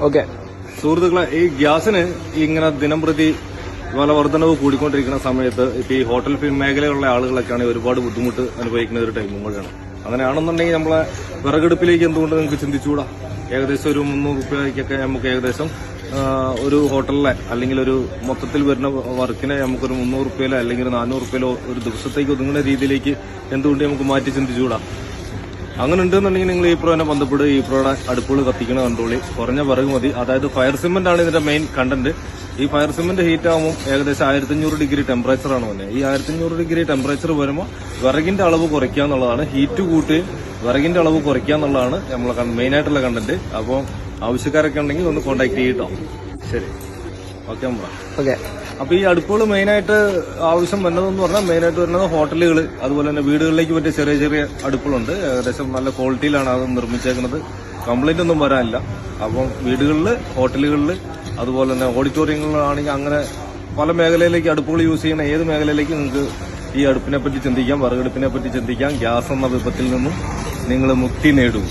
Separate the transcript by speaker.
Speaker 1: Okay.
Speaker 2: സുഹൃത്തുക്കളെ, ഈ ഗ്യാസിന് ഇങ്ങനെ ദിനം പ്രതി വില വർധനവ് കൂടിക്കൊണ്ടിരിക്കുന്ന സമയത്ത് ഇപ്പൊ ഈ ഹോട്ടൽ മേഖലയിലുള്ള ആളുകളൊക്കെയാണ് ഒരുപാട് ബുദ്ധിമുട്ട് അനുഭവിക്കുന്ന ഒരു ടൈമും കൂടെയാണ്. അങ്ങനെയാണെന്നുണ്ടെങ്കിൽ നമ്മളെ വിറകെടുപ്പിലേക്ക് എന്തുകൊണ്ട് നിങ്ങൾക്ക് ചിന്തിച്ചുകൂടാ? ഏകദേശം ഒരു 300 രൂപയ്ക്കൊക്കെ നമുക്ക് ഏകദേശം ഒരു ഹോട്ടലിലെ അല്ലെങ്കിൽ ഒരു മൊത്തത്തിൽ വരുന്ന വർക്കിനെ നമുക്കൊരു 300 രൂപയിലോ അല്ലെങ്കിൽ 400 രൂപയിലോ ഒരു ദിവസത്തേക്ക് ഒതുങ്ങുന്ന രീതിയിലേക്ക് എന്തുകൊണ്ട് നമുക്ക് മാറ്റി ചിന്തിച്ചുകൂടാ? അങ്ങനെ ഉണ്ടെന്നുണ്ടെങ്കിൽ നിങ്ങൾ ഈ പ്രോനെ ബന്ധപ്പെടുക. ഈ പ്രോയുടെ അടുപ്പുകൾ കത്തിക്കണ കണ്ടോളി. കുറഞ്ഞ വിറക് മതി. അതായത് ഫയർ സിമെന്റ് ആണ് ഇതിന്റെ മെയിൻ കണ്ടന്റ്. ഈ ഫയർ സിമെന്റ് ഹീറ്റ് ആകുമ്പോൾ ഏകദേശം 1500 ഡിഗ്രി ടെമ്പറേച്ചർ ആണ് വന്നത്. ഈ 1500 ഡിഗ്രി ടെമ്പറേച്ചർ വരുമ്പോൾ വിറകിന്റെ അളവ് കുറയ്ക്കുക എന്നുള്ളതാണ്. ഹീറ്റ് കൂട്ടുകയും വിറകിന്റെ അളവ് കുറയ്ക്കുക എന്നുള്ളതാണ് നമ്മളെ മെയിൻ ആയിട്ടുള്ള കണ്ടന്റ്. അപ്പോൾ ആവശ്യക്കാരൊക്കെ ഉണ്ടെങ്കിൽ ഒന്ന് കോൺടാക്ട് ചെയ്യട്ടോ. ശരി, ഓക്കെ അമ്മ.
Speaker 1: ഓക്കെ.
Speaker 2: അപ്പൊ ഈ അടുപ്പുകൾ മെയിനായിട്ട് ആവശ്യം വരുന്നതെന്ന് പറഞ്ഞാൽ മെയിനായിട്ട് വരുന്നത് ഹോട്ടലുകൾ, അതുപോലെ തന്നെ വീടുകളിലേക്ക് പറ്റിയ ചെറിയ ചെറിയ അടുപ്പുകളുണ്ട്. ഏകദേശം നല്ല ക്വാളിറ്റിയിലാണ് അത് നിർമ്മിച്ചേക്കുന്നത്. കംപ്ലൈന്റ് ഒന്നും വരാനില്ല. അപ്പം വീടുകളിൽ, ഹോട്ടലുകളിൽ, അതുപോലെ തന്നെ ഓഡിറ്റോറിയങ്ങളിലാണെങ്കിൽ അങ്ങനെ പല മേഖലയിലേക്ക് അടുപ്പുകൾ യൂസ് ചെയ്യുന്ന ഏത് മേഖലയിലേക്ക് നിങ്ങൾക്ക് ഈ അടുപ്പിനെ പറ്റി ചിന്തിക്കാം, വിറകടുപ്പിനെ പറ്റി ചിന്തിക്കാം. ഗ്യാസ് എന്ന വിപത്തിൽ നിന്നും നിങ്ങൾ മുക്തി നേടും.